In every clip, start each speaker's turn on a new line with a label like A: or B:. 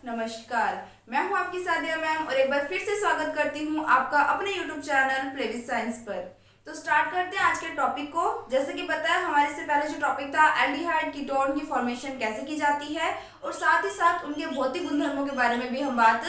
A: नमस्कार। मैं हूं आपकी सादिया मैम और एक बार फिर से स्वागत करती हूं आपका अपने YouTube channel play with science पर। तो स्टार्ट करते हैं आज के टॉपिक को। जैसे कि पता है हमारे से पहले जो टॉपिक था एल्डिहाइड कीटोन की फॉर्मेशन कैसे की जाती है और साथ ही साथ उनके भौतिक गुणधर्मों के बारे में भी हम बात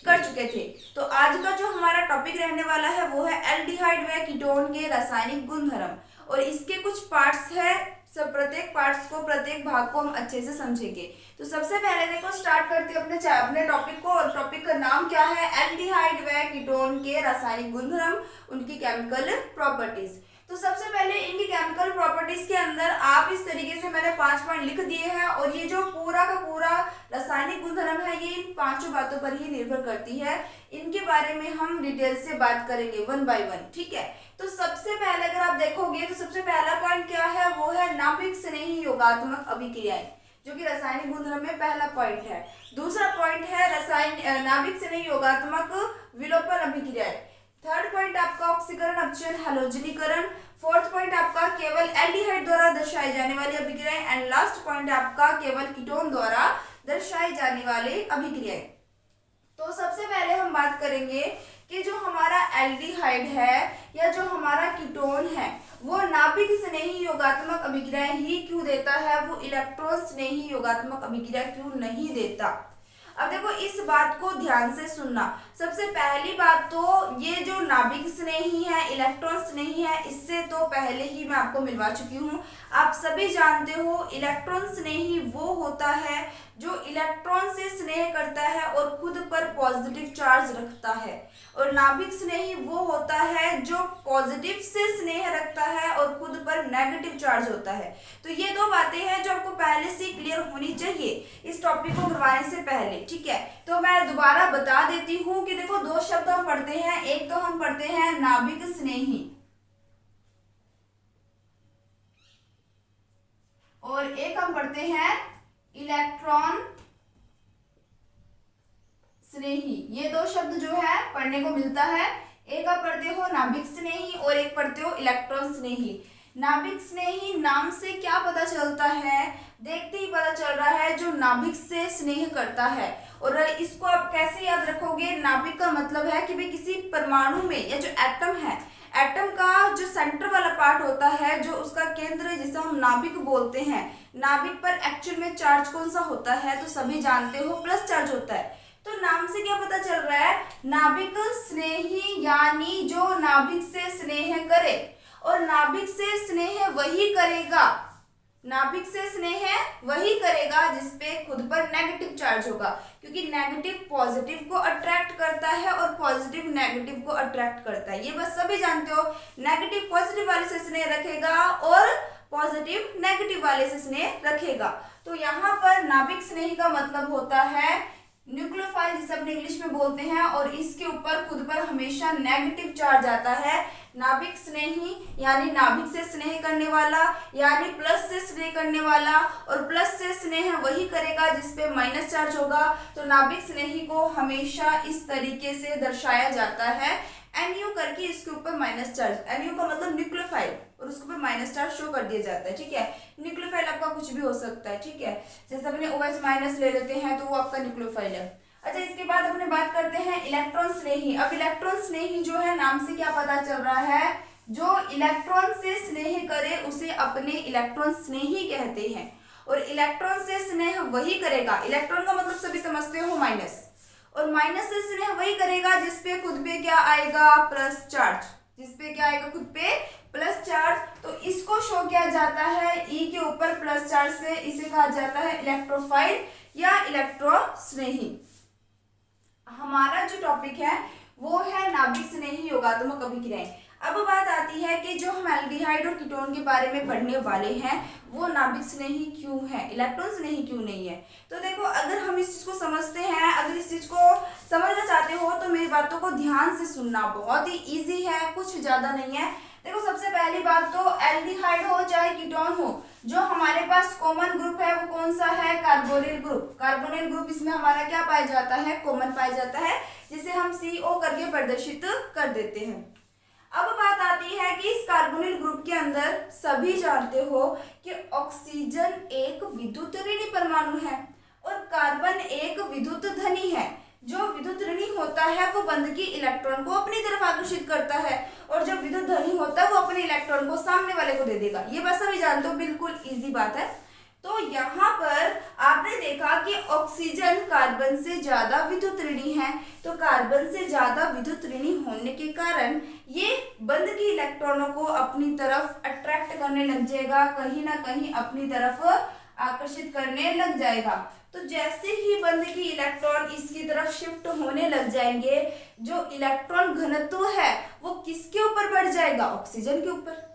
A: कर चुके थे। तो आज का जो हमारा टॉपिक रहने वाला है वो है एल्डिहाइड व कीटोन के रासायनिक गुणधर्म और इसके कुछ पार्ट्स है। सब प्रत्येक पार्ट्स को प्रत्येक भाग को हम अच्छे से समझेंगे। तो सबसे पहले देखो स्टार्ट करते हैं अपने टॉपिक को। और टॉपिक का नाम क्या है? एल्डिहाइड व कीटोन के रासायनिक गुणधर्म, उनकी केमिकल प्रॉपर्टीज। तो सबसे पहले इनकी केमिकल प्रॉपर्टीज के अंदर आप इस तरीके से मैंने 5 पॉइंट लिख दिए हैं और ये जो पूरा का पूरा रासायनिक गुणधर्म है ये इन 5 बातों पर ही निर्भर करती है। इनके बारे में हम डिटेल से बात करेंगे वन बाय वन, ठीक है। तो सबसे पहले अगर आप देखोगे तो सबसे पहला पॉइंट क्या है, वो है नाभिक स्नेही योगात्मक अभिक्रियाएं, जो कि रासायनिक गुणधर्म में पहला पॉइंट है। दूसरा पॉइंट है नाभिक स्नेही योगात्मक विलोपन अभिक्रियाएं। थर्ड पॉइंट आपका ऑक्सीकरण, अपचयन, हैलोजनीकरण। फोर्थ पॉइंट आपका केवल एल्डिहाइड द्वारा दर्शाई जाने वाली अभिक्रियाएं एंड लास्ट पॉइंट आपका केवल कीटोन द्वारा दर्शाई जाने वाली अभिक्रियाएं। तो सबसे पहले हम बात करेंगे कि जो हमारा एल्डिहाइड है या जो हमारा कीटोन है वो नाभिक स्नेही योगात्मक अभिक्रियाएं ही क्यों देता है, वो इलेक्ट्रॉन स्नेही योगात्मक अभिक्रिया क्यों नहीं देता। अब देखो इस बात को ध्यान से सुनना। सबसे पहली बात तो ये जो नाभिक स्नेही है, इलेक्ट्रॉन स्नेही है, इससे तो पहले ही मैं आपको मिलवा चुकी हूँ। आप सभी जानते हो इलेक्ट्रॉन स्नेही वो होता है जो इलेक्ट्रॉन से स्नेह करता है और खुद पर पॉजिटिव चार्ज रखता है, और नाभिक स्नेही वो होता है जो पॉजिटिव से स्नेह रखता है और खुद पर नेगेटिव चार्ज होता है। तो ये दो बातें हैं जो आपको पहले से क्लियर होनी चाहिए इस टॉपिक को करवाने से पहले, ठीक है। तो मैं दोबारा बता देती हूँ कि देखो दो शब्द हम पढ़ते हैं। एक तो हम पढ़ते हैं नाभिक स्नेही और एक हम पढ़ते हैं इलेक्ट्रॉन स्नेही। ये दो शब्द जो है पढ़ने को मिलता है। एक आप पढ़ते हो नाभिक स्नेही और एक पढ़ते हो इलेक्ट्रॉन स्नेही। नाभिक स्नेही नाम से क्या पता चलता है? देखते ही पता चल रहा है जो नाभिक से स्नेह करता है। और इसको आप कैसे याद रखोगे? नाभिक का मतलब है कि भाई किसी परमाणु में या जो एटम है, एटम का जो सेंटर वाला पार्ट होता है, जो उसका केंद्र जिसे हम नाभिक बोलते हैं, नाभिक पर एक्चुअल में चार्ज कौन सा होता है? तो सभी जानते हो प्लस चार्ज होता है। तो नाम से क्या पता चल रहा है? नाभिक स्नेही, यानी जो नाभिक से स्नेह करे। और नाभिक से स्नेह वही करेगा, नाभिक से स्नेह वही करेगा जिसपे खुद पर नेगेटिव चार्ज होगा, क्योंकि नेगेटिव पॉजिटिव को अट्रैक्ट करता है और पॉजिटिव नेगेटिव को अट्रैक्ट करता है। ये बस सभी जानते हो। नेगेटिव पॉजिटिव वाले से स्नेह रखेगा और पॉजिटिव नेगेटिव वाले से स्नेह रखेगा। तो यहाँ पर नाभिक स्नेही का मतलब होता है न्यूक्लियोफाइल, जिसे अपने इंग्लिश में बोलते हैं, और इसके ऊपर खुद पर हमेशा नेगेटिव चार्ज आता है। नाभिक स्नेही यानी नाभिक से स्नेह करने वाला, यानी प्लस से स्नेह करने वाला, और प्लस से स्नेह वही करेगा जिसपे माइनस चार्ज होगा। तो नाभिक स्नेही को हमेशा इस तरीके से दर्शाया जाता है, NU करके इसके ऊपर माइनस चार्ज। NU का मतलब न्यूक्लियोफाइल और उसके ऊपर माइनस चार्ज शो कर दिया जाता है, ठीक है। न्यूक्लियोफाइल आपका कुछ भी हो सकता है, ठीक है। जैसे अपने OH माइनस ले लेते हैं तो वो आपका न्यूक्लियोफाइल है। अच्छा, इसके बाद अपने बात करते हैं इलेक्ट्रॉन स्नेही। अब इलेक्ट्रॉन स्नेही जो है नाम से क्या पता चल रहा है? जो इलेक्ट्रॉन से स्नेह करे उसे अपने इलेक्ट्रॉन स्नेही कहते हैं, और इलेक्ट्रॉन से स्नेह वही करेगा। इलेक्ट्रॉन का मतलब सभी समझते हो माइनस, और माइनस से स्नेह वही करेगा जिसपे खुद पे क्या आएगा? Plus charge. जिसपे क्या आएगा? खुद पे प्लस चार्ज। तो इसको शो किया जाता है E के ऊपर प्लस चार्ज से। इसे कहा जाता है इलेक्ट्रोफाइल या इलेक्ट्रॉन स्नेही। हमारा जो टॉपिक है वो है नाभिक स्नेही योगात्मक अभिक्रियाएं। अब बात आती है कि जो हम एल्डिहाइड और कीटोन के बारे में पढ़ने वाले हैं वो नाभिक स्नेही क्यों है, इलेक्ट्रॉन स्नेही क्यों नहीं है। तो देखो अगर हम इस चीज को समझते हैं, अगर इस चीज को समझना चाहते हो तो मेरी बातों को ध्यान से सुनना। बहुत ही इजी है, कुछ ज्यादा नहीं है। देखो सबसे पहली बात तो एल्डिहाइड हो चाहे कीटोन हो, जो हमारे पास कॉमन ग्रुप है वो कौन सा है? Carbonyl group. कार्बोनिल ग्रुप इसमें हमारा क्या पाया जाता है? कॉमन पाया जाता है, जिसे हम CO करके प्रदर्शित कर देते हैं। अब बात आती है कि इस कार्बोनिल ग्रुप के अंदर सभी जानते हो कि ऑक्सीजन एक विद्युत ऋणी परमाणु है और कार्बन एक विद्युत धनी है। जो विद्युत ऋणी होता है वो बंध की इलेक्ट्रॉन को अपनी तरफ आकर्षित करता है, और जो विद्युत धनी होता है वो अपने इलेक्ट्रॉन को सामने वाले को दे देगा। ये बात सभी जानते हो, बिल्कुल इजी बात है। तो यहाँ पर आपने देखा कि ऑक्सीजन कार्बन से ज्यादा विद्युत ऋणी है, तो कार्बन से ज्यादा विद्युत ऋणी होने के कारण ये बंध की इलेक्ट्रॉनों को अपनी तरफ अट्रैक्ट करने लग जाएगा, कहीं ना कहीं अपनी तरफ आकर्षित करने लग जाएगा। तो जैसे ही बंध की इलेक्ट्रॉन इसकी तरफ शिफ्ट होने लग जाएंगे, जो इलेक्ट्रॉन घनत्व है वो किसके ऊपर बढ़ जाएगा? ऑक्सीजन के ऊपर।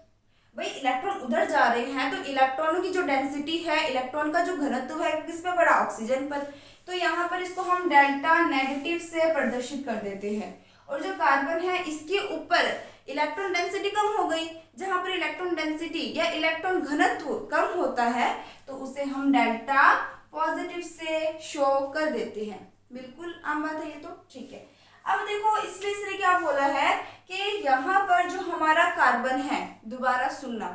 A: भाई इलेक्ट्रॉन उधर जा रहे हैं तो इलेक्ट्रॉनों की जो डेंसिटी है, इलेक्ट्रॉन का जो घनत्व है, किस पे बढ़ा? ऑक्सीजन पर। तो यहाँ पर इसको हम डेल्टा नेगेटिव से प्रदर्शित कर देते हैं। और जो कार्बन है इसके ऊपर इलेक्ट्रॉन डेंसिटी कम हो गई। जहां पर इलेक्ट्रॉन डेंसिटी या इलेक्ट्रॉन घनत्व कम होता है तो उसे हम डेल्टा पॉजिटिव से शो कर देते हैं। बिल्कुल आम बात है ये तो, ठीक है। अब देखो इसलिए इसने क्या बोला है कि यहाँ पर जो हमारा कार्बन है, दोबारा सुनना,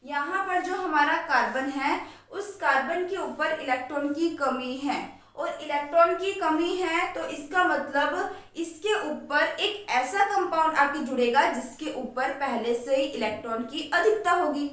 A: यहाँ पर जो हमारा कार्बन है उस कार्बन के ऊपर इलेक्ट्रॉन की कमी है, और इलेक्ट्रॉन की कमी है तो इसका मतलब इसके ऊपर एक ऐसा कंपाउंड आके जुड़ेगा जिसके ऊपर पहले से ही इलेक्ट्रॉन की अधिकता होगी।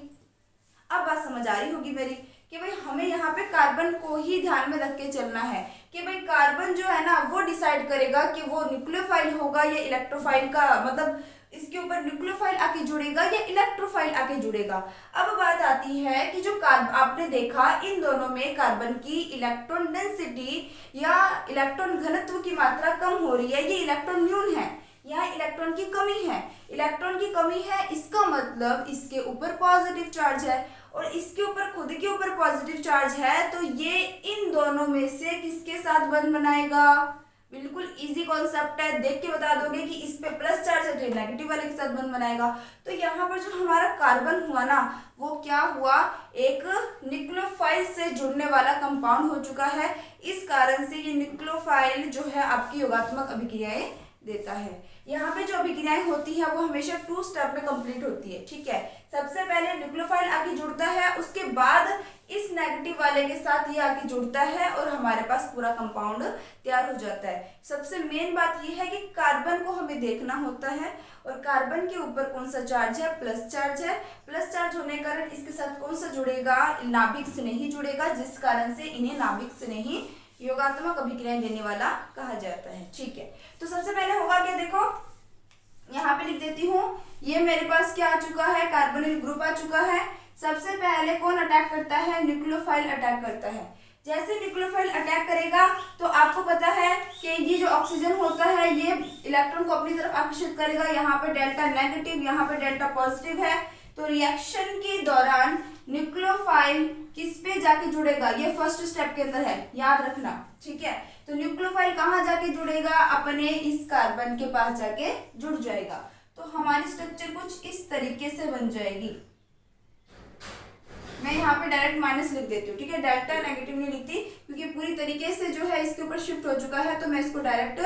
A: अब बात समझ आ रही होगी मेरी कि भाई हमें यहाँ पे कार्बन को ही ध्यान में रख के चलना है कि भाई कार्बन जो है ना वो डिसाइड करेगा कि वो न्यूक्लियोफाइल होगा या इलेक्ट्रोफाइल का, मतलब इसके ऊपर न्यूक्लियोफाइल आके जुड़ेगा या इलेक्ट्रोफाइल आके जुड़ेगा। अब बात आती है कि जो आपने देखा इन दोनों में कार्बन की इलेक्ट्रॉन डेंसिटी या इलेक्ट्रॉन घनत्व की मात्रा कम हो रही है, ये इलेक्ट्रॉन न्यून है, यहाँ इलेक्ट्रॉन की कमी है। इलेक्ट्रॉन की कमी है इसका मतलब इसके ऊपर पॉजिटिव चार्ज है, और इसके ऊपर खुद के ऊपर पॉजिटिव चार्ज है, तो ये इन दोनों में से किसके साथ बंध बनाएगा? बिल्कुल इजी कॉन्सेप्ट है, देख के बता दोगे कि इस पे प्लस चार्ज है तो नेगेटिव वाले के साथ बंध बनाएगा। तो यहाँ पर जो हमारा कार्बन हुआ ना वो क्या हुआ? एक न्यूक्लियोफाइल से जुड़ने वाला कंपाउंड हो चुका है। इस कारण से ये न्यूक्लियोफाइल जो है आपकी योगात्मक अभिक्रियाएं देता है। यहाँ पे जो अभिक्रियाएं होती है वो हमेशा 2 स्टेप में कंप्लीट होती है, ठीक है। सबसे पहले न्यूक्लियोफाइल आके जुड़ता है, उसके बाद इस नेगेटिव वाले के साथ ये आके जुड़ता है और हमारे पास पूरा कंपाउंड तैयार हो जाता है। सबसे मेन बात ये है कि कार्बन को हमें देखना होता है, और कार्बन के ऊपर कौन सा चार्ज है? प्लस चार्ज है। प्लस चार्ज होने के कारण इसके साथ कौन सा जुड़ेगा? नाभिक स्नेही जुड़ेगा, जिस कारण से इन्हें नाभिक स्नेही योगात्मक अभिक्रियाएं देने वाला कहा जाता है, ठीक है। तो सबसे पहले होगा क्या? देखो यहाँ पे लिख देती हूँ, ये मेरे पास क्या आ चुका है? कार्बोनिल ग्रुप आ चुका है। सबसे पहले कौन अटैक करता है? न्यूक्लियोफाइल अटैक करता है। जैसे न्यूक्लियोफाइल अटैक करेगा तो आपको पता है कि ये जो ऑक्सीजन होता है ये इलेक्ट्रॉन को अपनी तरफ आकर्षित करेगा। यहाँ पे डेल्टा नेगेटिव, यहाँ पे डेल्टा पॉजिटिव है। तो रिएक्शन के दौरान न्यूक्लियोफाइल किस पे जाके जुड़ेगा? ये फर्स्ट स्टेप के अंदर है, याद रखना, ठीक है। तो न्यूक्लियोफाइल कहाँ जाके जुड़ेगा? अपने इस कार्बन के पास जाके जुड़ जाएगा। तो हमारी स्ट्रक्चर कुछ इस तरीके से बन जाएगी। मैं यहाँ पे डायरेक्ट माइनस लिख देती हूँ, ठीक है। डेल्टा नेगेटिव नहीं लिखती क्योंकि पूरी तरीके से जो है इसके ऊपर शिफ्ट हो चुका है, तो मैं इसको डायरेक्ट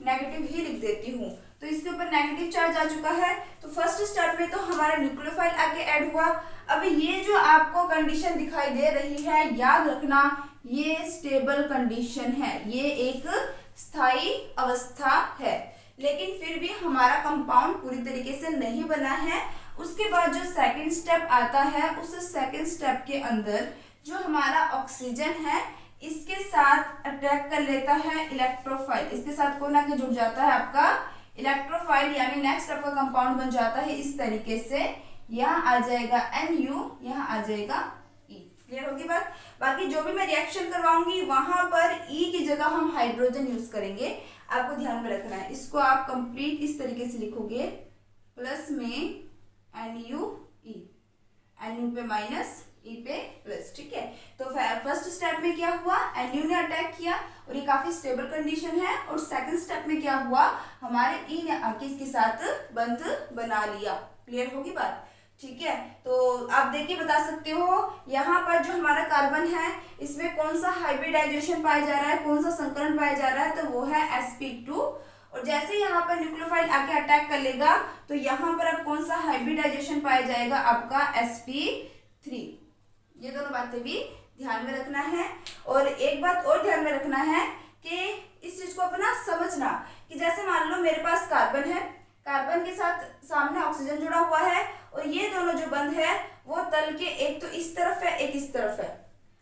A: नेगेटिव ही लिख देती हूँ। तो इसके ऊपर नेगेटिव चार्ज आ चुका है। तो फर्स्ट स्टेप में तो हमारा न्यूक्लियोफाइल आके ऐड हुआ। अब ये जो आपको कंडीशन दिखाई दे रही है, याद रखना ये स्टेबल कंडीशन है, ये एक स्थायी अवस्था है, लेकिन फिर भी हमारा कंपाउंड पूरी तरीके से नहीं बना है। उसके बाद जो सेकंड स्टेप आता है, उस सेकंड स्टेप के अंदर जो हमारा ऑक्सीजन है इसके साथ अटैक कर लेता है इलेक्ट्रोफाइल। इसके साथ कौन आके जुड़ जाता है? आपका इलेक्ट्रोफाइल, यानी नेक्स्ट आपका कंपाउंड बन जाता है इस तरीके से। यहाँ आ जाएगा NU, यहाँ आ जाएगा E। क्लियर होगी बात? बाकी जो भी मैं रिएक्शन करवाऊंगी वहां पर E की जगह हम हाइड्रोजन यूज करेंगे, आपको ध्यान में रखना है। इसको आप कंप्लीट इस तरीके से लिखोगे, प्लस में NuE, NU पे माइनस E पे प्लस, ठीक है। तो फर्स्ट स्टेप में क्या हुआ? NU ने अटैक किया और ये काफी स्टेबल कंडीशन है। और सेकंड स्टेप में क्या हुआ? हमारे E ने आके इसके साथ बंध बना लिया। क्लियर होगी बात? ठीक है। तो आप देख के बता सकते हो यहाँ पर जो हमारा कार्बन है इसमें कौन सा हाइब्रिडाइजेशन पाया जा रहा है, कौन सा संकरण पाया जा रहा है? तो वो है sp2। और जैसे यहाँ पर न्यूक्लियोफाइल आके अटैक कर लेगा तो यहाँ पर अब कौन सा हाइब्रिडाइजेशन पाया जाएगा? आपका sp3। ये दोनों बातें भी ध्यान में रखना है। और एक बात और ध्यान में रखना है कि इस चीज को अपना समझना कि जैसे मान लो मेरे पास कार्बन है, कार्बन के साथ सामने ऑक्सीजन जुड़ा हुआ है और ये दोनों जो बंध है वो तल के एक तो इस तरफ है एक इस तरफ है,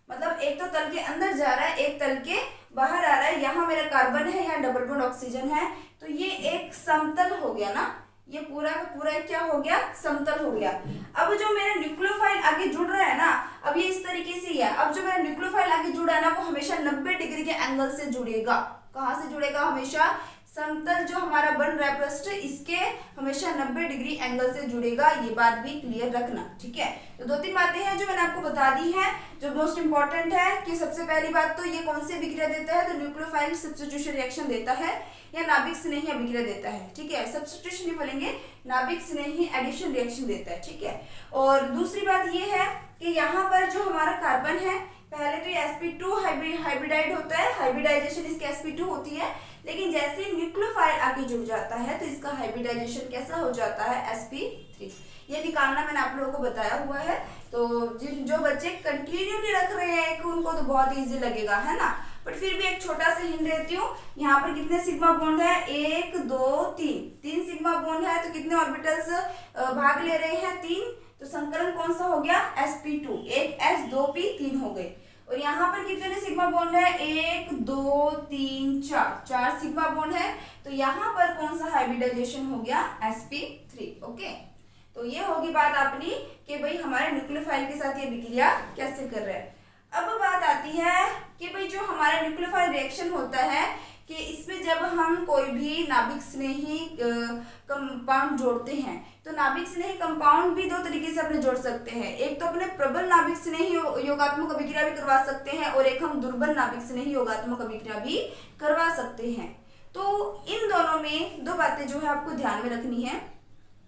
A: मतलब एक तो तल के अंदर जा रहा है एक तल के बाहर आ रहा है। यहाँ मेरा कार्बन है, यहाँ डबल बॉन्ड ऑक्सीजन है, तो ये एक समतल हो गया ना, ये पूरा का पूरा क्या हो गया, समतल हो गया। अब जो मेरा न्यूक्लियोफाइल आगे जुड़ रहा है ना, अब ये इस तरीके से ही है। अब जो मेरा न्यूक्लियोफाइल आगे जुड़ा है ना वो हमेशा 90 डिग्री के एंगल से जुड़ेगा। कहाँ से जुड़ेगा, हमेशा समतल जो हमारा बन रहा है पृष्ठ इसके हमेशा 90 डिग्री एंगल से जुड़ेगा। ये बात भी क्लियर रखना, ठीक है। तो 2-3 बातें हैं जो मैंने आपको बता दी हैं जो मोस्ट इंपॉर्टेंट है कि सबसे पहली बात तो ये कौन सी अभिक्रिया देता है, तो न्यूक्लियोफाइल सब्स्टिट्यूशन रिएक्शन देता है या नाभिक स्नेही अभिक्रिया देता है, ठीक है। सब्स्टिट्यूशन नहीं बोलेंगे, नाभिक स्नेही एडिशन रिएक्शन देता है, ठीक है। और दूसरी बात ये है कि यहाँ पर जो हमारा कार्बन है पहले तो ये sp2 हाइब्रिडाइड होता है, हाइब्रिडाइजेशन इसकी sp2 होती है, लेकिन जैसे न्यूक्लियोफाइल आगे जुड़ जाता है तो इसका हाइब्रिडाइजेशन कैसा हो जाता है, sp3। ये निकालना मैंने आप लोगों को बताया हुआ है। तो जो बच्चे कंटिन्यूटी रख रहे हैं कि उनको तो बहुत इजी लगेगा, है ना, बट फिर भी एक छोटा सा हिंट देती हूँ। यहाँ पर कितने सिग्मा बॉन्ड है, 1 2 3 सिग्मा बॉन्ड है, तो कितने ऑर्बिटल्स भाग ले रहे हैं, 3। तो संकलन कौन सा हो गया, sp2, एक s 2 p 3 हो गए। और यहाँ पर कितने सिग्मा बॉन्ड है, 1 2 3 4 सिग्मा बॉन्ड है, तो यहाँ पर कौन सा हाइब्रिडाइजेशन हो गया, sp3। ओके, तो ये होगी बात अपनी कि भाई हमारे न्यूक्लियोफाइल के साथ ये अभिक्रिया कैसे कर रहा है। अब बात आती है कि भाई जो हमारा न्यूक्लियोफाइल रिएक्शन होता है कि इसमें जब हम कोई भी नाभिक स्नेही कंपाउंड जोड़ते हैं तो नाभिक स्नेही कंपाउंड भी 2 तरीके से अपने जोड़ सकते हैं। एक तो अपने प्रबल नाभिक स्नेही योगात्मक अभिक्रिया भी करवा सकते हैं और एक हम दुर्बल नाभिक स्नेही योगात्मक अभिक्रिया भी करवा सकते हैं। तो इन दोनों में 2 बातें जो है आपको ध्यान में रखनी है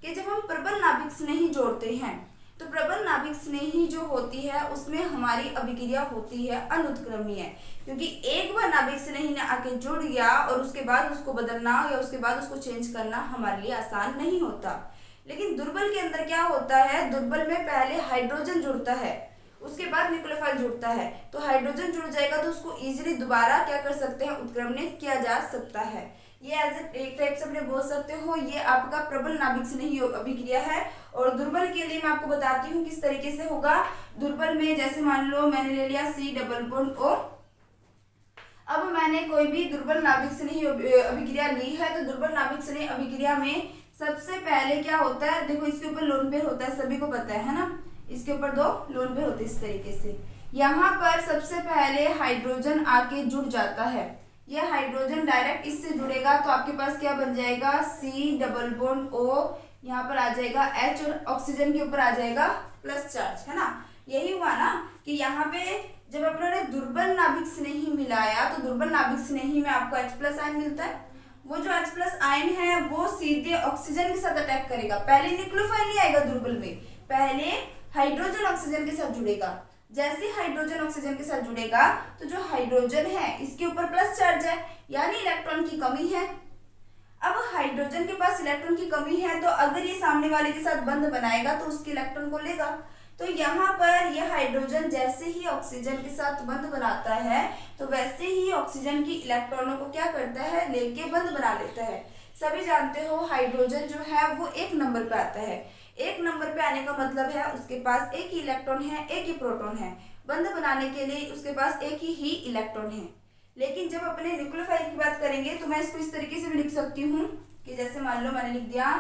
A: कि जब हम प्रबल नाभिक स्नेही जोड़ते हैं तो प्रबल नाभिक स्नेही जो होती है उसमें हमारी अभिक्रिया होती है अनुत्क्रमणीय, क्योंकि एक बार नाभिक स्नेही ने आके जुड़ गया और उसके बाद उसको बदलना या उसके बाद उसको चेंज करना हमारे लिए आसान नहीं होता। लेकिन दुर्बल के अंदर क्या होता है, दुर्बल में पहले हाइड्रोजन जुड़ता है उसके बाद न्यूक्लियोफाइल जुड़ता है, तो हाइड्रोजन जुड़ जाएगा तो उसको इजीली दोबारा क्या कर सकते हैं, उत्क्रमणीय किया जा सकता है। ये एज एक टाइप से अपने बोल सकते हो ये आपका प्रबल नाभिक स्नेही अभिक्रिया है। और दुर्बल के लिए मैं आपको बताती हूँ किस तरीके से होगा। दुर्बल में जैसे मान लो मैंने ले लिया C डबल बॉन्ड O, अब मैंने कोई भी दुर्बल नाभिक स्नेही अभिक्रिया ली है तो दुर्बल नाभिक स्नेही अभिक्रिया में सबसे पहले क्या होता है, देखो इसके ऊपर लोन पेयर होता है, सभी को पता है ना, इसके ऊपर 2 लोन पेयर होते हैं इस तरीके से। यहाँ पर सबसे पहले हाइड्रोजन आके जुड़ जाता है, यह हाइड्रोजन डायरेक्ट इससे जुड़ेगा तो आपके पास क्या बन जाएगा, C डबल बॉन्ड O, यहाँ पर आ जाएगा H और ऑक्सीजन के ऊपर आ जाएगा प्लस चार्ज, है ना। यही हुआ ना कि यहाँ पे जब अपने दुर्बल नाभिक स्नेही मिलाया तो दुर्बल नाभिक स्नेही में आपको H प्लस आयन मिलता है। वो जो H प्लस आयन है वो सीधे ऑक्सीजन के साथ अटैक करेगा, पहले न्यूक्लियोफाइल नहीं आएगा दुर्बल में, पहले हाइड्रोजन ऑक्सीजन के साथ जुड़ेगा। जैसे हाइड्रोजन ऑक्सीजन के साथ जुड़ेगा तो जो हाइड्रोजन है इसके ऊपर प्लस चार्ज है यानी इलेक्ट्रॉन की कमी है। अब हाइड्रोजन के पास इलेक्ट्रॉन की कमी है तो अगर ये सामने वाले के साथ बंध बनाएगा तो उसके इलेक्ट्रॉन को लेगा। तो यहाँ पर यह हाइड्रोजन जैसे ही ऑक्सीजन के साथ बंध बनाता है तो वैसे ही ऑक्सीजन की इलेक्ट्रॉनों को क्या करता है, लेके बंध बना लेता है। सभी जानते हो हाइड्रोजन जो है वो 1 नंबर पे आता है। 1 नंबर पे आने का मतलब है उसके पास एक ही इलेक्ट्रॉन है, एक ही प्रोटॉन है, बंध बनाने के लिए उसके पास एक ही इलेक्ट्रॉन है। लेकिन जब अपने न्यूक्लियोफाइल की बात करेंगे तो मैं इसको इस तरीके से भी लिख सकती हूँ कि जैसे मान लो मैंने लिख दिया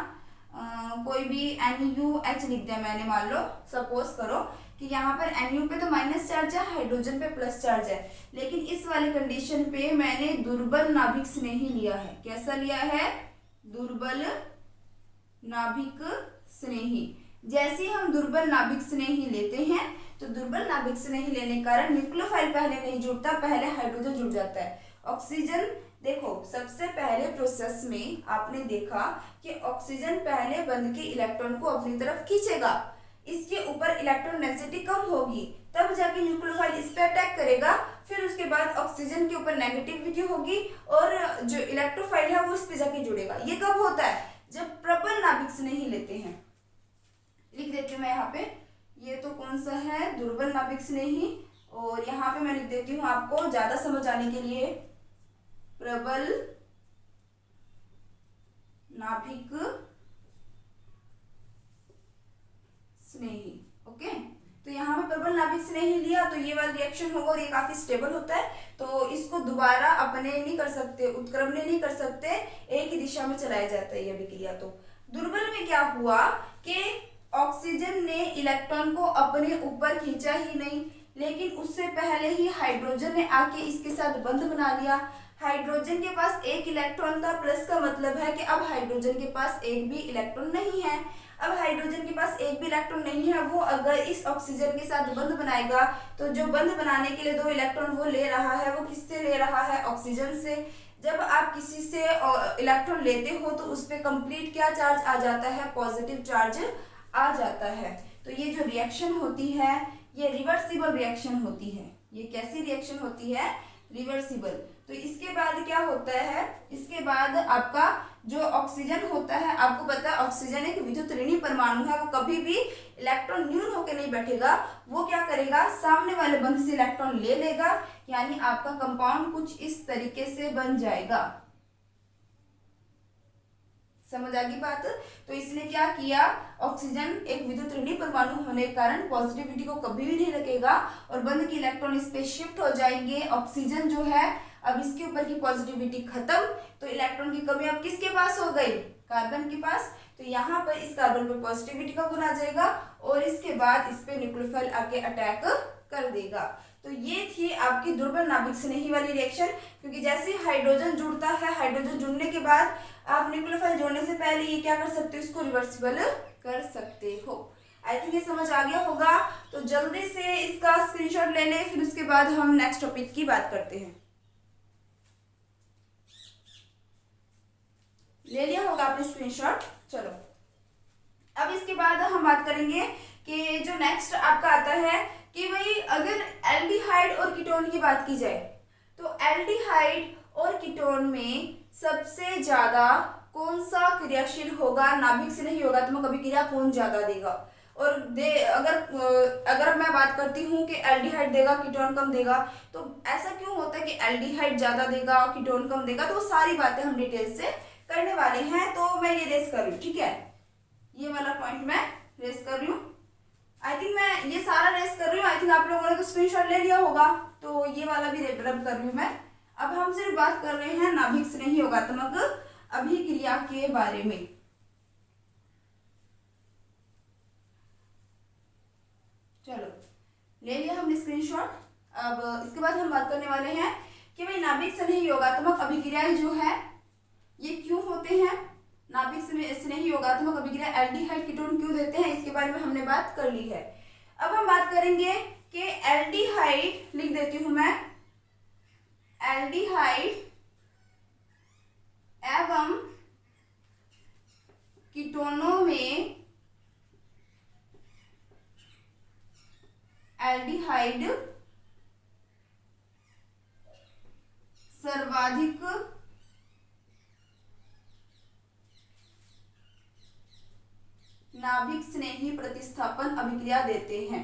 A: कोई भी NuH लिख दिया मैंने, मान लो सपोज करो कि यहाँ पर Nu पे तो माइनस चार्ज है, हाइड्रोजन पे प्लस चार्ज है, लेकिन इस वाली कंडीशन पे मैंने दुर्बल नाभिक स्नेही लिया है। कैसा लिया है, दुर्बल नाभिक स्नेही। जैसे ही हम दुर्बल नाभिक स्नेही लेते हैं तो दुर्बल नाभिक स्नेही लेने के कारण न्यूक्लियोफाइल पहले नहीं जुड़ता, पहले हाइड्रोजन जुड़ जाता है। ऑक्सीजन देखो सबसे पहले प्रोसेस में आपने देखा कि ऑक्सीजन पहले बंध के इलेक्ट्रॉन को अपनी तरफ खींचेगा, इसके ऊपर इलेक्ट्रॉन डेंसिटी कम होगी, तब जाके न्यूक्लियोफाइल इस पे अटैक करेगा, फिर उसके बाद ऑक्सीजन के ऊपर नेगेटिविटी होगी और जो इलेक्ट्रोफाइल है वो इस पे जाके जुड़ेगा। ये कब होता है, जब प्रबल नाभिक स्नेही लेते हैं। लिख देती हूँ मैं यहाँ पे, ये तो कौन सा है, दुर्बल नाभिक स्नेही, और यहाँ पे मैं लिख देती हूँ आपको ज्यादा समझ आने के लिए, प्रबल नाभिक स्नेही। ओके, तो यहाँ पे प्रबल नाभिक स्नेही लिया तो ये वाला रिएक्शन होगा और ये काफी स्टेबल होता है, तो इसको दोबारा अपने नहीं कर सकते, उत्क्रमण नहीं कर सकते, एक ही दिशा में चलाया जाता है ये अभिक्रिया। तो दुर्बल में क्या हुआ कि ऑक्सीजन ने इलेक्ट्रॉन को अपने ऊपर खींचा ही नहीं, लेकिन उससे पहले ही हाइड्रोजन ने आके इसके साथ बंध बना लिया। हाइड्रोजन के पास एक इलेक्ट्रॉन था, प्लस का मतलब है कि अब हाइड्रोजन के पास एक भी इलेक्ट्रॉन नहीं है। अब हाइड्रोजन के पास एक भी इलेक्ट्रॉन नहीं है, वो अगर इस ऑक्सीजन के साथ बंध बनाएगा तो जो बंध बनाने के लिए दो इलेक्ट्रॉन वो ले रहा है, वो किससे ले रहा है? ऑक्सीजन से। जब आप किसी से इलेक्ट्रॉन लेते हो तो उस पर कंप्लीट क्या चार्ज आ जाता है? पॉजिटिव चार्ज आ जाता है। तो ये जो रिएक्शन होती है ये रिवर्सिबल रिएक्शन होती है। ये कैसी रिएक्शन होती है? रिवर्सिबल। तो इसके बाद क्या होता है? इसके बाद आपका जो ऑक्सीजन होता है, आपको पता है ऑक्सीजन एक विद्युत ऋणी परमाणु है, वो कभी भी इलेक्ट्रॉन न्यून होकर नहीं बैठेगा, वो क्या करेगा? सामने वाले बंध से इलेक्ट्रॉन ले लेगा, यानी आपका कंपाउंड कुछ इस तरीके से बन जाएगा। समझ आ गई बात? तो इसने क्या किया? ऑक्सीजन एक विद्युत ऋणी परमाणु होने के कारण पॉजिटिविटी को कभी भी नहीं रखेगा और बंध की इलेक्ट्रॉन इस पे शिफ्ट हो जाएंगे। ऑक्सीजन जो है अब इसके ऊपर की पॉजिटिविटी खत्म, तो इलेक्ट्रॉन की कमी अब किसके पास हो गई? कार्बन के पास। तो यहाँ पर इस कार्बन पर पॉजिटिविटी का गुण आ जाएगा और इसके बाद इस पे न्यूक्लियोफाइल आके अटैक कर देगा। तो ये थी आपकी दुर्बल नाभिक स्नेही वाली रिएक्शन, क्योंकि जैसे ही हाइड्रोजन जुड़ता है, हाइड्रोजन जुड़ने के बाद आप न्यूक्लियोफाइल जोड़ने से पहले ये क्या कर सकते हो? इसको रिवर्सिबल कर सकते हो। आई थिंक ये समझ आ गया होगा। तो जल्दी से इसका स्क्रीनशॉट ले ले, फिर उसके बाद हम नेक्स्ट टॉपिक की बात करते हैं। ले लिया होगा आपने स्क्रीनशॉट? चलो, अब इसके बाद हम बात करेंगे कि जो नेक्स्ट आपका आता है कि भाई अगर एल्डिहाइड और कीटोन की बात की जाए तो एल्डिहाइड और कीटोन में सबसे ज्यादा कौन सा क्रियाशील होगा? नाभिक से नहीं होगा तो अभिक्रिया कौन ज्यादा देगा? और अगर मैं बात करती हूँ कि एल्डिहाइड देगा कीटोन कम देगा, तो ऐसा क्यों होता है कि एल्डिहाइड ज्यादा देगा कीटोन कम देगा? तो वो सारी बातें हम डिटेल से करने वाले हैं। तो मैं ये रेस कर रही हूँ, ठीक है? ये वाला पॉइंट मैं रेस कर रही हूँ। आई थिंक मैं ये सारा रेस कर रही हूँ। आई थिंक आप लोगों ने तो स्क्रीनशॉट ले लिया होगा, तो ये वाला भी रब कर रही हूँ मैं। अब हम सिर्फ बात कर रहे हैं नाभिक स्नेही योगात्मक अभिक्रिया के बारे में। चलो, ले लिया हमने स्क्रीनशॉट। अब इसके बाद हम बात करने वाले हैं कि भाई नाभिक स्नेही योगात्मक अभिक्रियाएं जो है ये क्यों होते हैं? नाभिक स्नेही योगात्मक अभिक्रिया एल्डिहाइड कीटोन क्यों देते हैं, इसके बारे में हमने बात कर ली है। अब हम बात करेंगे कि एल्डिहाइड, लिख देती हूं मैं, एल्डिहाइड एवं कीटोनों में एल्डिहाइड सर्वाधिक नाभिक स्नेही प्रतिस्थापन अभिक्रिया देते हैं।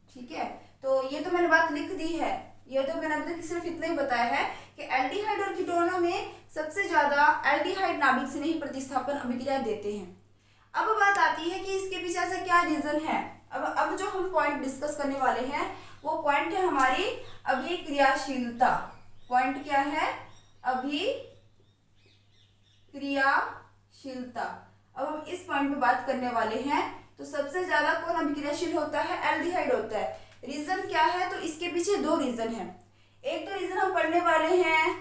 A: ठीक है, तो ये तो मैंने बात लिख दी है। ये तो मैंने अभी तक सिर्फ इतना ही बताया है कि एल्डिहाइड और कीटोनों में सबसे ज्यादा एल्डिहाइड नाभिक स्नेही प्रतिस्थापन अभिक्रिया देते हैं। अब बात आती है कि इसके पीछे ऐसा क्या रीजन है। अब जो हम पॉइंट डिस्कस करने वाले हैं वो पॉइंट है हमारी अभिक्रियाशीलता। पॉइंट क्या है? अभिक्रियाशीलता। अब हम इस पॉइंट पे बात करने वाले हैं। तो सबसे ज्यादा कौन अभिक्रियाशील होता है? एल्डिहाइड होता है। रीजन क्या है? तो इसके पीछे दो रीजन है। एक तो रीजन हम पढ़ने वाले हैं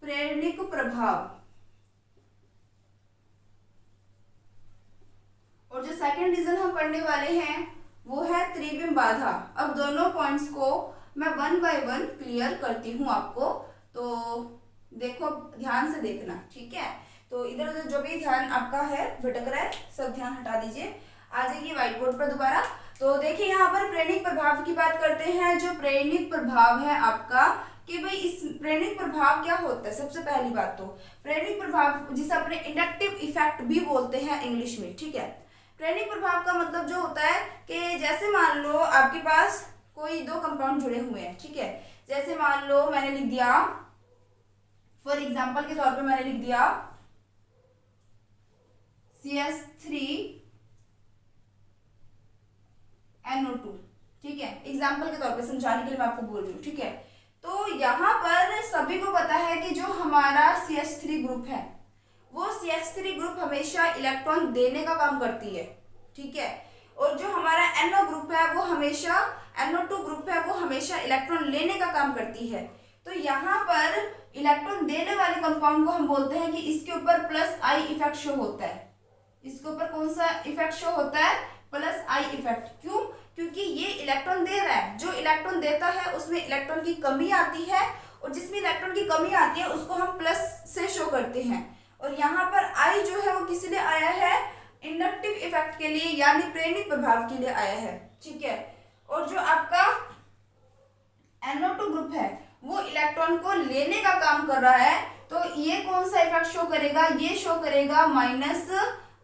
A: प्रेरणिक प्रभाव, और जो सेकंड रीजन हम पढ़ने वाले हैं वो है त्रिविम बाधा। अब दोनों पॉइंट्स को मैं वन बाय वन क्लियर करती हूँ आपको, तो देखो, ध्यान से देखना, ठीक है? तो इधर उधर जो भी ध्यान आपका है भटक रहा है, सब ध्यान हटा दीजिए। आ जाइए व्हाइट बोर्ड पर दोबारा। तो देखिए यहाँ पर प्रेरणिक प्रभाव की बात करते हैं। जो प्रेरणिक प्रभाव है आपका, कि भाई इस प्रेरणिक प्रभाव क्या होता है। सबसे पहली बात तो प्रेरणिक प्रभाव जिसे अपने इंडक्टिव इफेक्ट भी बोलते हैं इंग्लिश में, ठीक है। प्रेरणिक प्रभाव का मतलब जो होता है कि जैसे मान लो आपके पास कोई दो कंपाउंड जुड़े हुए हैं, ठीक है। जैसे मान लो मैंने लिख दिया, फॉर एग्जाम्पल के तौर पे मैंने लिख दिया CH3NO2, ठीक है। एग्जाम्पल के तौर पे समझाने के लिए मैं आपको बोल रही हूँ, ठीक है। तो यहाँ पर सभी को पता है कि जो हमारा CH3 ग्रुप है वो CH3 ग्रुप हमेशा इलेक्ट्रॉन देने का काम करती है, ठीक है। और जो हमारा NO ग्रुप है वो हमेशा, NO2 ग्रुप है वो हमेशा इलेक्ट्रॉन लेने का काम करती है। तो यहाँ पर इलेक्ट्रॉन देने वाले कंपाउंड को हम बोलते हैं कि इसके ऊपर प्लस आई इफेक्ट शो होता है। इसके ऊपर कौन सा इफेक्ट शो होता है? Plus I effect. क्यों? क्योंकि ये इलेक्ट्रॉन दे रहा है, जो इलेक्ट्रॉन देता है उसमें इलेक्ट्रॉन की कमी आती है, और जिसमें इलेक्ट्रॉन की कमी आती है उसको हम प्लस से शो करते हैं। और यहाँ पर आई जो है वो किस लिए आया है? इंडक्टिव इफेक्ट के लिए, यानी प्रेरणिक प्रभाव के लिए आया है, ठीक है। और जो आपका NO2 ग्रुप है वो इलेक्ट्रॉन को लेने का काम कर रहा है, तो ये कौन सा इफेक्ट शो करेगा? ये शो करेगा माइनस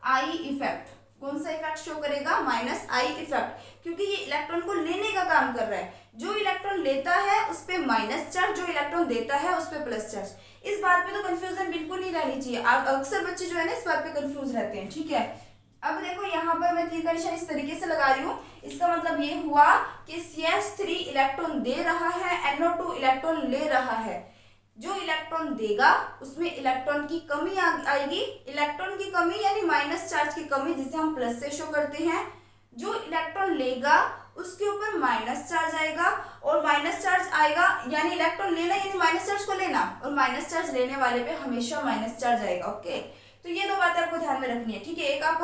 A: आई इफेक्ट। कौन सा इफेक्ट शो करेगा? माइनस आई इफेक्ट, क्योंकि ये इलेक्ट्रॉन को लेने का काम कर रहा है। जो इलेक्ट्रॉन लेता है उस पे माइनस चार्ज, जो इलेक्ट्रॉन देता है उस पे प्लस चार्ज। इस बात पे तो कंफ्यूजन बिल्कुल नहीं रहनी चाहिए। अक्सर बच्चे जो है ना इस बात पे कंफ्यूज रहते हैं, ठीक है। अब देखो यहाँ पर मैं तीर का निशान इस तरीके से लगा रही हूँ। इसका मतलब ये हुआ कि CH3 इलेक्ट्रॉन दे रहा है, NO2 इलेक्ट्रॉन ले रहा है। जो इलेक्ट्रॉन देगा उसमें इलेक्ट्रॉन की कमी आएगी। इलेक्ट्रॉन की कमी यानी माइनस चार्ज की कमी, जिसे हम प्लस से शो करते हैं। जो इलेक्ट्रॉन लेगा उसके ऊपर माइनस चार्ज आएगा, और माइनस चार्ज आएगा यानी इलेक्ट्रॉन लेना यानी माइनस चार्ज को लेना, और माइनस चार्ज लेने वाले पे हमेशा माइनस चार्ज आएगा। ओके, तो ये दो बातें आपको ध्यान में रखनी है, ठीक है। एक आप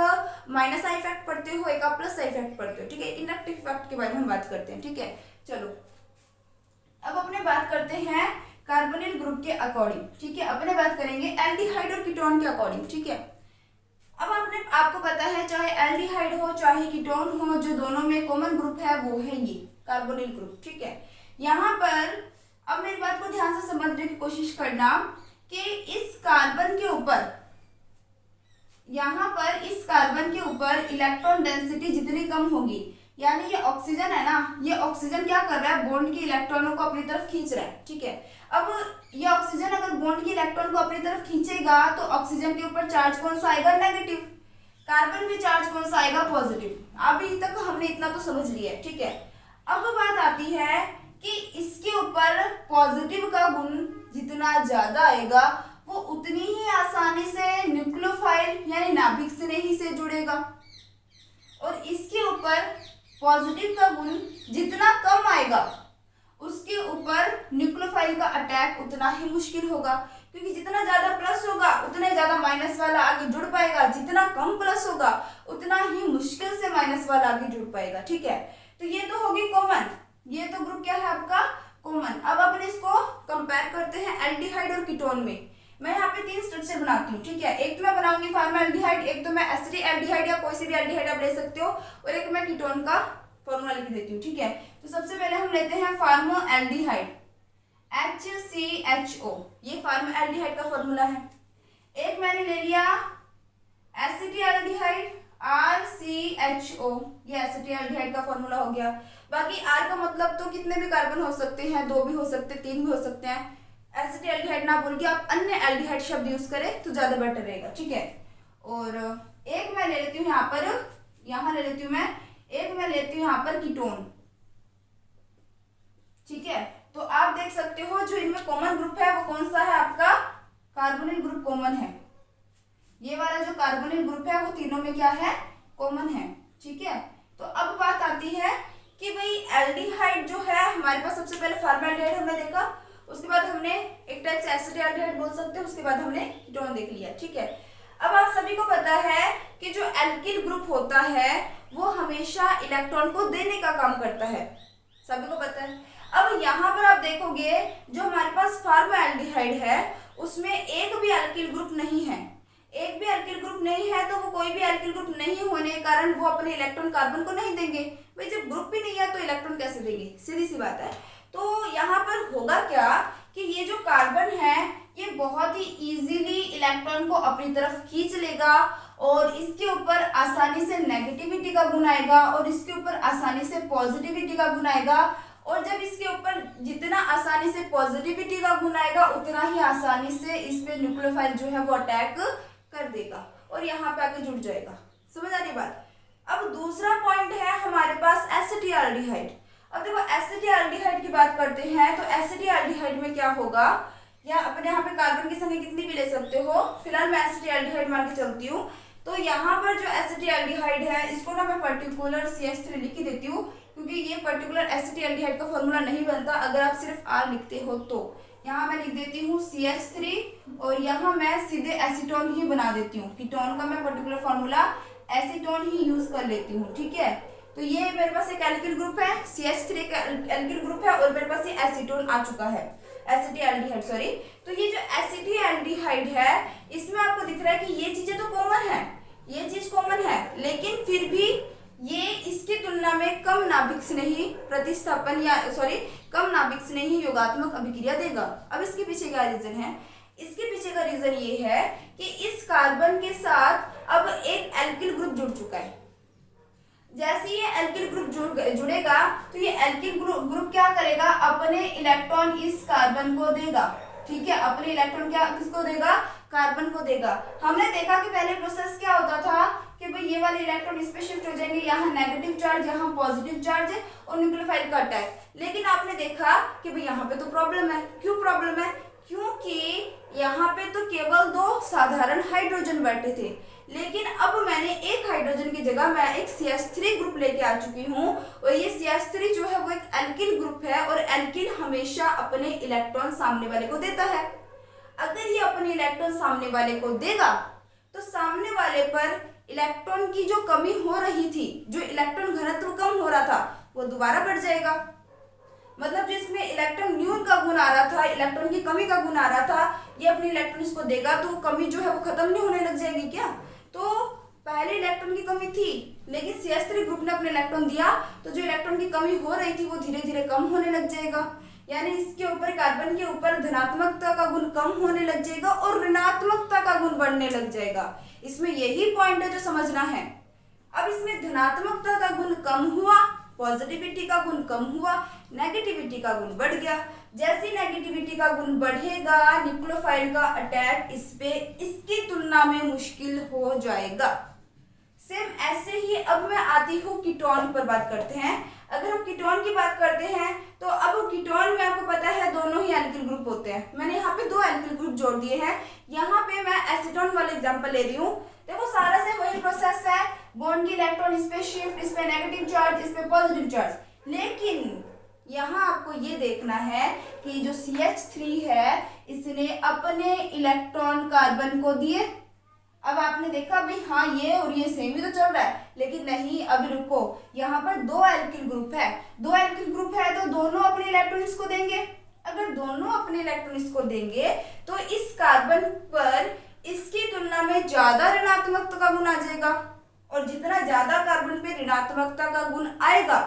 A: माइनस आई इफेक्ट पढ़ते हो, एक आप प्लस आई इफेक्ट पढ़ते हो, ठीक है। इंडक्टिव इफेक्ट के बारे में हम बात करते हैं, ठीक है। चलो अब अपने बात करते हैं कार्बोनिल ग्रुप के अकॉर्डिंग, ठीक है। अपने बात करेंगे एल्डिहाइड और कीटोन के अकॉर्डिंग, ठीक है। अब आपको पता है चाहे एल्डिहाइड हो चाहे कीटोन हो, जो दोनों में कॉमन ग्रुप है वो है ये कार्बोनिल ग्रुप, ठीक है। यहाँ पर अब मेरी बात को ध्यान से समझने की कोशिश करना कि इस कार्बन के ऊपर, यहाँ पर इस कार्बन के ऊपर इलेक्ट्रॉन डेंसिटी जितनी कम होगी, यानी ये ऑक्सीजन है ना, ये ऑक्सीजन क्या कर रहा है? बॉन्ड के इलेक्ट्रॉनों को अपनी तरफ खींच रहा है, ठीक है। अब ये ऑक्सीजन अगर बॉन्ड के इलेक्ट्रॉन को अपनी तरफ खींचेगा तो ऑक्सीजन के ऊपर चार्ज कौन सा आएगा? नेगेटिव। कार्बन भी चार्ज कौन सा आएगा? पॉजिटिव। अभी तक हमने इतना तो समझ लिया है, ठीक है। अब बात आती है कि इसके ऊपर पॉजिटिव का गुण जितना ज्यादा आएगा वो उतनी ही आसानी से न्यूक्लियोफाइल यानी नाभिक स्नेही से जुड़ेगा, और इसके ऊपर पॉजिटिव का गुण जितना कम आएगा उसके ऊपर न्यूक्लियोफाइल का अटैक उतना ही मुश्किल होगा, क्योंकि जितना ज्यादा प्लस होगा उतना ज्यादा माइनस वाला आगे जुड़ पाएगा, जितना कम प्लस होगा उतना ही मुश्किल से माइनस वाला आगे जुड़ पाएगा, ठीक है। तो ये तो होगी कॉमन, ये तो ग्रुप क्या है आपका? कॉमन। अब अपन इसको कंपेयर करते हैं एल्डिहाइड और कीटोन में। मैं यहाँ पे 3 स्ट्रक्चर बनाती हूँ, ठीक है। एक तो मैं बनाऊंगी फॉर्मल्डिहाइड, एक तो मैं एसिटिल्डिहाइड या कोई सी भी एल्डिहाइड आप ले सकते हो, और एक मैं कीटोन का फॉर्मूला लिख देती हूँ, ठीक है। तो सबसे पहले हम लेते हैं फॉर्मल्डिहाइड, HCHO, ये फॉर्मल्डिहाइड का फॉर्मूला है। एक मैंने ले लिया एसिटिल्डिहाइड, RCHO, ये एसिटिल्डिहाइड का फॉर्मूला हो गया। बाकी R का मतलब तो कितने भी कार्बन हो सकते हैं, 2 भी हो सकते हैं, 3 भी हो सकते हैं। एसिटिल्डिहाइड ना बोल के आप अन्य एल्डिहाइड शब्द यूज करें तो ज्यादा बेटर रहेगा, ठीक है। और एक मैं ले लेती हूँ यहाँ पर, यहाँ ले लेती हूँ मैं, एक मैं लेती हूँ यहाँ पर कीटोन, ठीक है। तो आप देख सकते हो जो इनमें कॉमन ग्रुप है वो कौन सा है आपका? कार्बोनिल ग्रुप कॉमन है। ये वाला जो कार्बोनिल ग्रुप है वो तीनों में क्या है? कॉमन है, ठीक है। तो अब बात आती है कि भाई एल्डिहाइड जो है हमारे पास, सबसे पहले फॉर्मल्डिहाइड हमने देखा, उसके बाद हमने एक टाइप से एसिटिल्डिहाइड बोल सकते हैं, उसके बाद हमने कीटोन देख लिया, ठीक है। अब आप सभी को पता है कि जो एल्किल ग्रुप होता है वो हमेशा इलेक्ट्रॉन को देने का काम करता है, सभी को पता है। अब यहाँ पर आप देखोगे जो हमारे पास फॉर्मल्डिहाइड है उसमें एक भी एल्किल ग्रुप नहीं है, एक भी एल्किल ग्रुप नहीं है तो वो कोई भी एल्किल ग्रुप नहीं होने के कारण वो अपने इलेक्ट्रॉन कार्बन को नहीं देंगे। भाई जब ग्रुप भी नहीं है तो इलेक्ट्रॉन कैसे देंगे, सीधी सी बात है। तो यहाँ पर होगा क्या कि ये जो कार्बन है ये बहुत ही इजीली इलेक्ट्रॉन को अपनी तरफ खींच लेगा और इसके ऊपर आसानी से नेगेटिविटी का गुण आएगा और इसके ऊपर आसानी से पॉजिटिविटी का गुण आएगा। और जब इसके ऊपर जितना आसानी से पॉजिटिविटी का गुण आएगा उतना ही आसानी से इस पे न्यूक्लियोफाइल जो है वो अटैक कर देगा और यहाँ पे आके जुड़ जाएगा। समझ आ रही बात। अब दूसरा पॉइंट है हमारे पास एसिटिल्डिहाइड। अब देखो एसिटिल्डिहाइड की बात करते हैं तो एसिटिल्डिहाइड में क्या होगा, या अपने यहाँ पे कार्बन की संख्या कितनी भी ले सकते हो, फिलहाल मैं एसिटिल्डिहाइड मान के चलती हूँ। तो यहाँ पर जो एसिटिल्डिहाइड है इसको ना मैं पर्टिकुलर CH3 लिख ही देती हूँ क्योंकि ये पर्टिकुलर एसिटिल्डिहाइड का फॉर्मूला नहीं बनता अगर आप सिर्फ R लिखते हो। तो यहाँ मैं लिख देती हूँ CH3 और यहाँ मैं सीधे एसीटोन ही बना देती हूँ। कीटोन का मैं पर्टिकुलर फॉर्मूला एसीटोन ही यूज कर लेती हूँ, ठीक है। तो ये मेरे पास एक एल्किल ग्रुप है, CH3 का एल्किल ग्रुप है और मेरे पास ये एसीटोन आ चुका है, एसिटिल्डिहाइड सॉरी। तो ये जो एसिटिल्डिहाइड है इसमें आपको दिख रहा है कि ये चीजें तो कॉमन है, ये चीज कॉमन है, लेकिन फिर भी ये इसकी तुलना में कम नाभिक स्नेही प्रतिस्थापन या सॉरी कम नाभिक स्नेही योगात्मक अभिक्रिया देगा। अब इसके पीछे क्या रीजन है, इसके पीछे का रीजन ये है कि इस कार्बन के साथ अब एक एल्किल ग्रुप जुड़ चुका है। जैसे ये एल्किल ग्रुप जुड़ेगा तो ये एल्किल ग्रुप क्या करेगा, अपने इलेक्ट्रॉन इस कार्बन को देगा, ठीक है। अपने इलेक्ट्रॉन क्या किसको देगा, कार्बन को देगा। हमने देखा कि पहले प्रोसेस क्या होता था कि भाई ये वाले इलेक्ट्रॉन इस पे शिफ्ट हो जाएंगे, यहाँ नेगेटिव चार्ज यहाँ पॉजिटिव चार्ज है और न्यूक्लियोफाइल का अटैक। लेकिन आपने देखा कि भाई यहाँ पे तो प्रॉब्लम है। क्यों प्रॉब्लम है, क्योंकि यहाँ पे तो केवल 2 साधारण हाइड्रोजन बैठे थे, लेकिन अब मैंने एक हाइड्रोजन की जगह मैं एक CH3 ग्रुप लेके आ चुकी हूँ और ये CH3 जो है वो एक एल्किल ग्रुप है और एल्किल हमेशा अपने इलेक्ट्रॉन सामने वाले को देता है। अगर ये अपने इलेक्ट्रॉन सामने वाले को देगा तो सामने वाले पर इलेक्ट्रॉन की जो कमी हो रही थी, जो इलेक्ट्रॉन घनत्व कम हो रहा था वो दोबारा बढ़ जाएगा। मतलब जिसमें इलेक्ट्रॉन न्यून का गुण आ रहा था, इलेक्ट्रॉन की कमी का गुण आ रहा था, ये अपने इलेक्ट्रॉन इसको देगा तो कमी जो है वो खत्म नहीं होने लग जाएगी क्या। तो पहले इलेक्ट्रॉन की कमी थी लेकिन CH3 ग्रुप ने अपने इलेक्ट्रॉन दिया तो जो इलेक्ट्रॉन की कमी हो रही थी वो धीरे धीरे कम होने लग जाएगा। यानी इसके ऊपर कार्बन के ऊपर धनात्मकता का गुण कम होने लग जाएगा और ऋणात्मकता का गुण बढ़ने लग जाएगा। इसमें यही पॉइंट है जो समझना है। अब इसमें धनात्मकता का गुण कम हुआ, पॉजिटिविटी का गुण कम हुआ, नेगेटिविटी का गुण बढ़ गया। जैसे नेगेटिविटी का गुण बढ़ेगा न्यूक्लियोफाइल का अटैक इस पे इसकी तुलना में मुश्किल हो जाएगा। सेम ऐसे ही अब मैं आती हूँ कीटोन पर बात करते हैं। अगर हम कीटोन की बात करते हैं तो अब कीटोन में आपको पता है दोनों ही एल्किल ग्रुप होते हैं। मैंने यहाँ पे 2 एल्किल ग्रुप जोड़ दिए हैं। यहाँ पे मैं एसीटोन वाले एग्जांपल ले रही हूँ। देखो सारा से वही प्रोसेस है, बॉन्ड की इलेक्ट्रॉन इस पे शिफ्ट, इस पे नेगेटिव चार्ज, इस पे पॉजिटिव चार्ज। लेकिन यहाँ आपको ये देखना है कि जो CH3 है इसने अपने इलेक्ट्रॉन कार्बन को दिए। अब आपने देखा भाई हाँ ये और ये सेम ही तो चल रहा है, लेकिन नहीं अभी रुको, यहाँ पर 2 एल्किल ग्रुप है। 2 एल्किल ग्रुप है तो दोनों अपने इलेक्ट्रॉन इसको देंगे। अगर दोनों अपने इलेक्ट्रॉन इसको देंगे तो इस कार्बन पर इसकी तुलना में ज्यादा ऋणात्मकता का गुण आ जाएगा और जितना ज्यादा कार्बन पे ऋणात्मकता का गुण आएगा,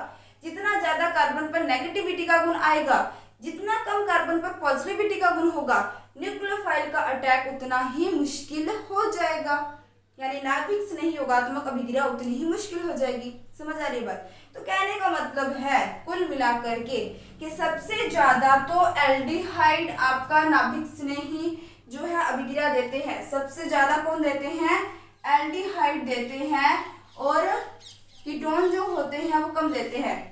A: जितना ज्यादा कार्बन पर नेगेटिविटी का गुण आएगा, जितना कम कार्बन पर पॉजिटिविटी का गुण होगा, न्यूक्लियोफाइल का अटैक उतना ही मुश्किल हो जाएगा। यानी नाभिक स्नेही योगात्मक अभिक्रिया उतनी ही मुश्किल हो जाएगी। समझ आ रही बात। तो कहने का मतलब है कुल मिलाकर के कि सबसे ज्यादा तो एल्डिहाइड आपका नाभिक स्नेही जो है अभिक्रिया देते हैं। सबसे ज्यादा कौन देते हैं, एल्डिहाइड देते हैं और कीटोन जो होते हैं वो कम देते हैं।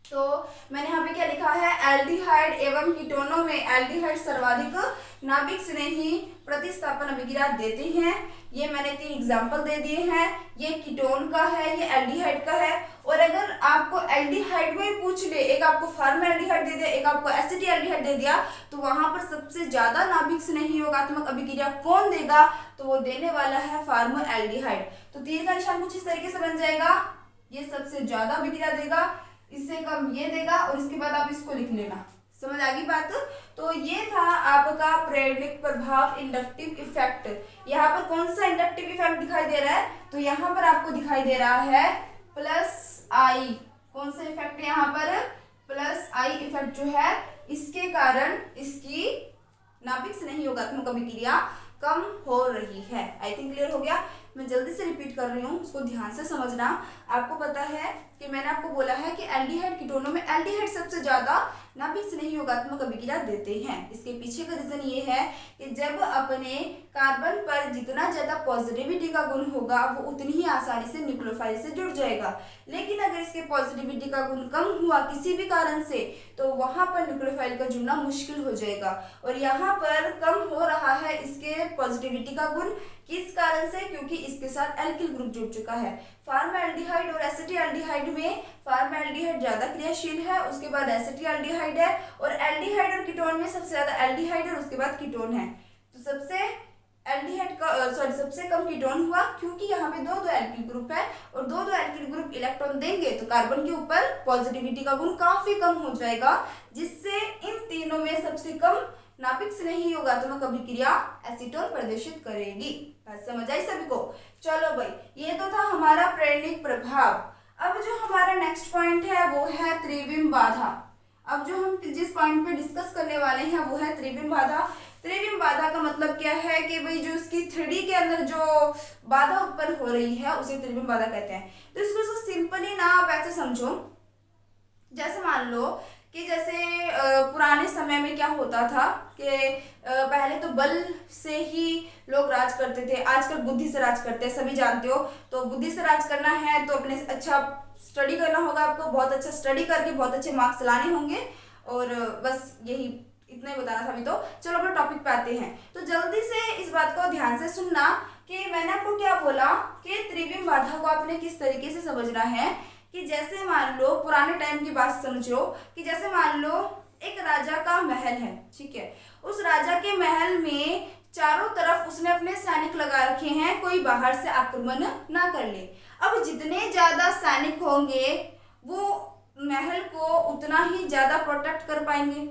A: तो मैंने यहाँ पे क्या लिखा है, एल्डिहाइड एवं कीटोनों में एल्डिहाइड सर्वाधिक नाभिक स्नेही प्रतिस्थापन अभिक्रिया देते हैं। ये मैंने 3 एग्जाम्पल दे दिए हैं। ये कीटोन का है, ये एल्डिहाइड का है। और अगर आपको एल्डिहाइड में पूछ ले, एक आपको फॉर्मल्डिहाइड दे दिया, एक आपको एसिटिल्डिहाइड दे दिया, तो वहां पर सबसे ज्यादा नाभिक स्नेही योगात्मक अभिक्रिया कौन देगा, तो वो देने वाला है फॉर्मल्डिहाइड। तो तीर का निशान कुछ इस तरीके से बन जाएगा, ये सबसे ज्यादा अभिक्रिया देगा, इससे कम ये देगा और इसके बाद आप इसको लिख लेना। समझ आ गई बात। तो ये था आपका प्रेरणिक प्रभाव, इंडक्टिव इफेक्ट। यहाँ पर कौन सा इंडक्टिव इफेक्ट दिखाई दे रहा है? तो यहाँ पर आपको दिखाई दे रहा है प्लस आई। कौन सा इफेक्ट है यहाँ पर? प्लस आई इफेक्ट जो है, इसके कारण इसकी नाभिक स्नेही योगात्मक अभिक्रिया कम हो रही है। आई थिंक क्लियर हो गया। मैं जल्दी से रिपीट कर रही हूँ, उसको ध्यान से समझना। आपको पता है कि मैंने आपको बोला है कि एल्डिहाइड कीटोनों में एल्डिहाइड सबसे ज्यादा नाभिक स्नेही योगात्मक अभिक्रिया देते हैं। इसके पीछे का रीजन ये है कि जब अपने कार्बन पर जितना ज्यादा पॉजिटिविटी का गुण होगा वो उतनी ही आसानी से न्यूक्लियोफाइल से जुड़ जाएगा। लेकिन अगर इसके पॉजिटिविटी का गुण कम हुआ किसी भी कारण से, तो वहां पर न्यूक्लियोफाइल का जुड़ना मुश्किल हो जाएगा। और यहाँ पर कम हो रहा है इसके पॉजिटिविटी का गुण, किस कारण से? क्योंकि इसके साथ एल्किल ग्रुप जुड़ चुका है। फार्माल्डिहाइड और एसिटिल्डिहाइड में फार्माल्डिहाइड ज्यादा क्रियाशील है, उसके बाद एसिटिल्डिहाइड है, और एल्डिहाइड और कीटोन में सबसे ज्यादा एल्डिहाइड और उसके बाद कीटोन है। तो सबसे एल्डिहाइड का सबसे कम कीटोन हुआ, क्योंकि यहाँ पे दो एल्किल ग्रुप है, और दो एल्किल ग्रुप इलेक्ट्रॉन देंगे तो कार्बन के ऊपर पॉजिटिविटी का गुण काफी कम हो जाएगा, जिससे इन तीनों में सबसे कम नाभिक स्नेही योगात्मक अभिक्रिया एसीटोन प्रदर्शित करेगी। बात समझ आई सभी को? चलो भाई, ये तो था हमारा प्रेरणिक प्रभाव। अब जो हमारा नेक्स्ट पॉइंट है वो है त्रिविम बाधा। अब जो हम जिस पॉइंट पे डिस्कस करने वाले हैं वो है त्रिविम बाधा। त्रिविम बाधा का मतलब क्या है कि भाई जो इसकी 3D के अंदर जो बाधा उत्पन्न हो रही है उसे त्रिविम बाधा कहते हैं। तो इसको सिंपली ना आप ऐसे समझो, जैसे मान लो कि जैसे पुराने समय में क्या होता था कि पहले तो बल से ही लोग राज करते थे, आजकल बुद्धि से राज करते हैं, सभी जानते हो। तो बुद्धि से राज करना है तो अपने अच्छा स्टडी करना होगा, आपको बहुत अच्छा स्टडी करके बहुत अच्छे मार्क्स लाने होंगे। और बस यही इतना ही बताना था अभी। तो चलो अपने टॉपिक पे आते हैं। तो जल्दी से इस बात को ध्यान से सुनना कि मैंने आपको क्या बोला कि त्रिविम बाधा को आपने किस तरीके से समझना है। कि जैसे मान लो पुराने टाइम की बात समझो, कि जैसे मान लो एक राजा का महल है, ठीक है। उस राजा के महल में चारों तरफ उसने अपने सैनिक लगा रखे हैं, कोई बाहर से आक्रमण ना कर ले। अब जितने ज्यादा सैनिक होंगे वो महल को उतना ही ज्यादा प्रोटेक्ट कर पाएंगे,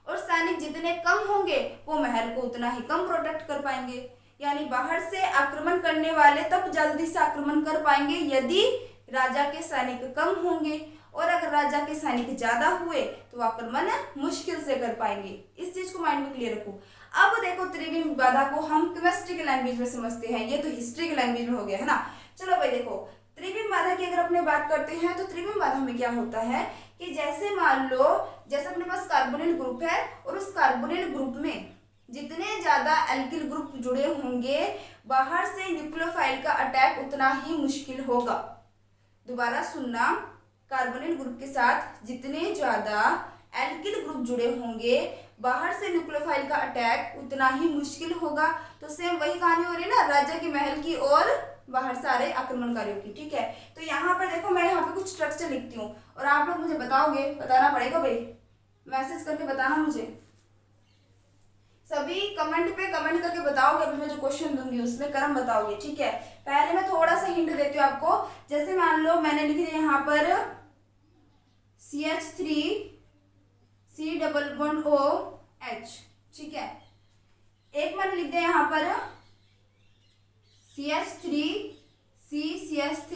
A: और सैनिक जितने कम होंगे वो महल को उतना ही कम प्रोटेक्ट कर पाएंगे। यानी बाहर से आक्रमण करने वाले तब जल्दी से आक्रमण कर पाएंगे यदि राजा के सैनिक कम होंगे, और अगर राजा के सैनिक ज्यादा हुए तो आक्रमण मुश्किल से कर पाएंगे। इस चीज को माइंड में क्लियर रखो। अब देखो त्रिविम बाधा को हम केमिस्ट्री के लैंग्वेज में समझते हैं, ये तो हिस्ट्री के लैंग्वेज में हो गया है ना। चलो भाई देखो, त्रिविम बाधा की अगर अपने बात करते हैं तो त्रिविम बाधा में क्या होता है कि जैसे मान लो जैसे अपने पास कार्बोनिल ग्रुप है, और उस कार्बोनिल ग्रुप में जितने ज्यादा एल्किल ग्रुप जुड़े होंगे बाहर से न्यूक्लियोफाइल का अटैक उतना ही मुश्किल होगा। दोबारा सुनना, कार्बोनिल ग्रुप के साथ जितने ज्यादा एल्किल ग्रुप जुड़े होंगे बाहर से न्यूक्लियोफाइल का अटैक उतना ही मुश्किल होगा। तो सेम वही कहानी हो रही है ना राजा के महल की और बाहर सारे आक्रमणकारियों की, ठीक है। तो यहाँ पर देखो मैं यहाँ पे कुछ स्ट्रक्चर लिखती हूँ और आप लोग मुझे बताओगे, बताना पड़ेगा भाई, मैसेज करके बताना मुझे। सभी कमेंट पे कमेंट करके बताओगे, अभी मैं जो क्वेश्चन दूंगी उसमें क्रम बताओगे, ठीक है। पहले मैं थोड़ा सा हिंट देती हूँ आपको। जैसे मान लो मैंने लिख दिया यहाँ पर CH3 C++OH, ठीक है। एक मैंने लिख दिया यहाँ पर CH3 CH3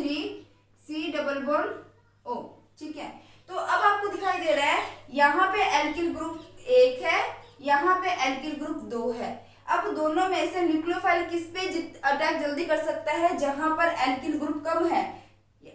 A: C++O, ठीक है। तो अब आपको दिखाई दे रहा है यहाँ पे एल्किल ग्रुप 1 है, यहाँ पे एल्किल ग्रुप 2 है। अब दोनों में से न्यूक्लियोफाइल किस पे अटैक जल्दी कर सकता है? जहां पर एल्किल ग्रुप कम है।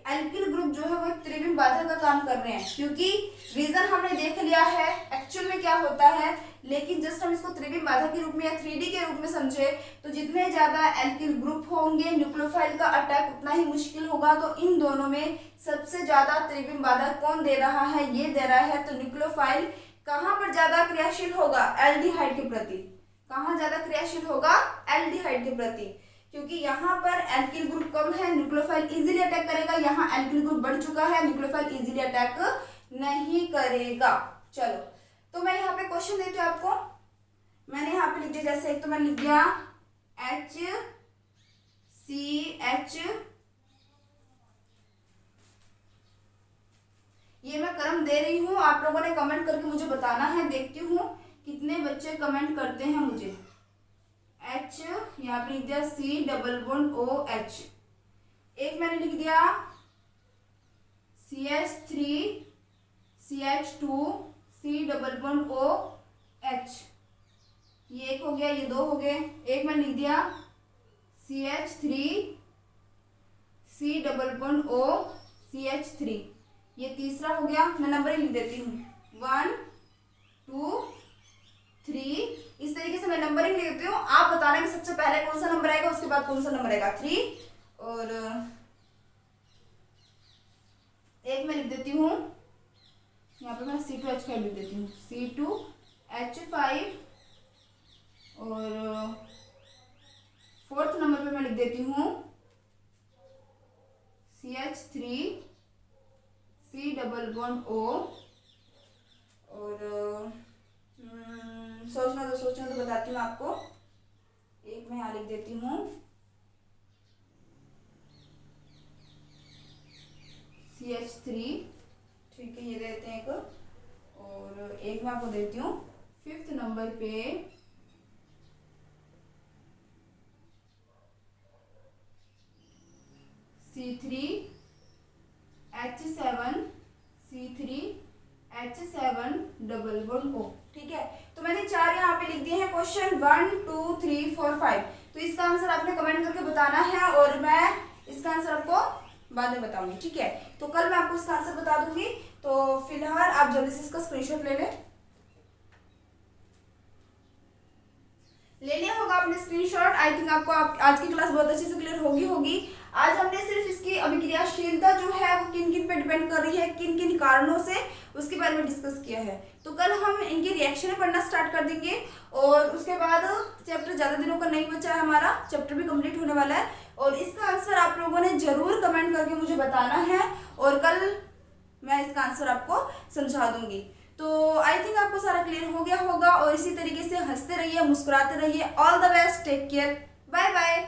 A: एल्किल ग्रुप जो है वो एक त्रिविम बाधा का काम कर रहे हैं, क्योंकि रीजन हमने देख लिया है एक्चुअल में क्या होता है, लेकिन जस्ट हम इसको त्रिविम बाधा के रूप में या 3D के रूप में समझे तो जितने ज्यादा एल्किल ग्रुप होंगे न्यूक्लियोफाइल का अटैक उतना ही मुश्किल होगा। तो इन दोनों में सबसे ज्यादा त्रिविम बाधा कौन दे रहा है? ये दे रहा है। तो न्यूक्लियोफाइल कहाँ पर ज्यादा क्रियाशील होगा? एल्डिहाइड के प्रति। कहाँ ज्यादा क्रियाशील होगा? एल्डिहाइड के प्रति, क्योंकि यहाँ पर एल्किल ग्रुप कम है, न्यूक्लियोफाइल इजीली अटैक करेगा। यहाँ एल्किल ग्रुप बढ़ चुका है, न्यूक्लियोफाइल इजीली अटैक नहीं करेगा। चलो तो मैं यहाँ पे क्वेश्चन देती हूँ आपको। मैंने यहाँ पे लिख दिया, जैसे एक तो मैंने लिख दिया HCH, ये मैं क्रम दे रही हूँ, आप लोगों ने कमेंट करके मुझे बताना है। देखती हूँ कितने बच्चे कमेंट करते हैं मुझे। H यहाँ पे लिख दिया C++OH। एक मैंने लिख दिया CH3 CH2 C++OH। ये एक हो गया, ये दो हो गए। एक मैंने लिख दिया CH3 C++OCH3। ये तीसरा हो गया। मैं नंबर ही लिख देती हूँ 1 2 3। इस तरीके से मैं नंबरिंग लिख देती हूँ। आप बताना कि सबसे पहले कौन सा नंबर आएगा, उसके बाद कौन सा नंबर आएगा। 3 और एक मैं लिख देती हूँ यहाँ पे, मैं C2H5 लिख देती हूँ C2H5। और फोर्थ नंबर पे मैं लिख देती हूँ CH3 C++O। और सोचना तो बताती हूँ आपको। एक मैं यहाँ लिख देती हूँ CH3, ठीक है, ये देते हैं एक। और एक मैं आपको देती हूँ फिफ्थ नंबर पे C3H7 C3H7++O। ठीक है, तो मैंने 4 यहाँ पे लिख दिए हैं क्वेश्चन 1 2 3 4 5। तो इसका आंसर आपने कमेंट करके बताना है और मैं इसका आंसर आपको बाद में बताऊंगी। ठीक है, तो कल मैं आपको इसका आंसर बता दूंगी। तो फिलहाल आप जल्दी से इसका स्क्रीनशॉट ले लिया होगा आपने स्क्रीनशॉट। आई थिंक आपको आज की क्लास बहुत अच्छे से क्लियर होगी। आज हमने सिर्फ इसकी अभिक्रियाशीलता जो है वो किन किन पे डिपेंड कर रही है, किन किन कारणों से, उसके बारे में डिस्कस किया है। तो कल हम इनकी रिएक्शन पढ़ना स्टार्ट कर देंगे और उसके बाद चैप्टर ज़्यादा दिनों का नहीं बचा है, हमारा चैप्टर भी कंप्लीट होने वाला है। और इसका आंसर आप लोगों ने जरूर कमेंट करके मुझे बताना है और कल मैं इसका आंसर आपको समझा दूंगी। तो आई थिंक आपको सारा क्लियर हो गया होगा। और इसी तरीके से हंसते रहिए, मुस्कुराते रहिए। All the best, take care, bye bye.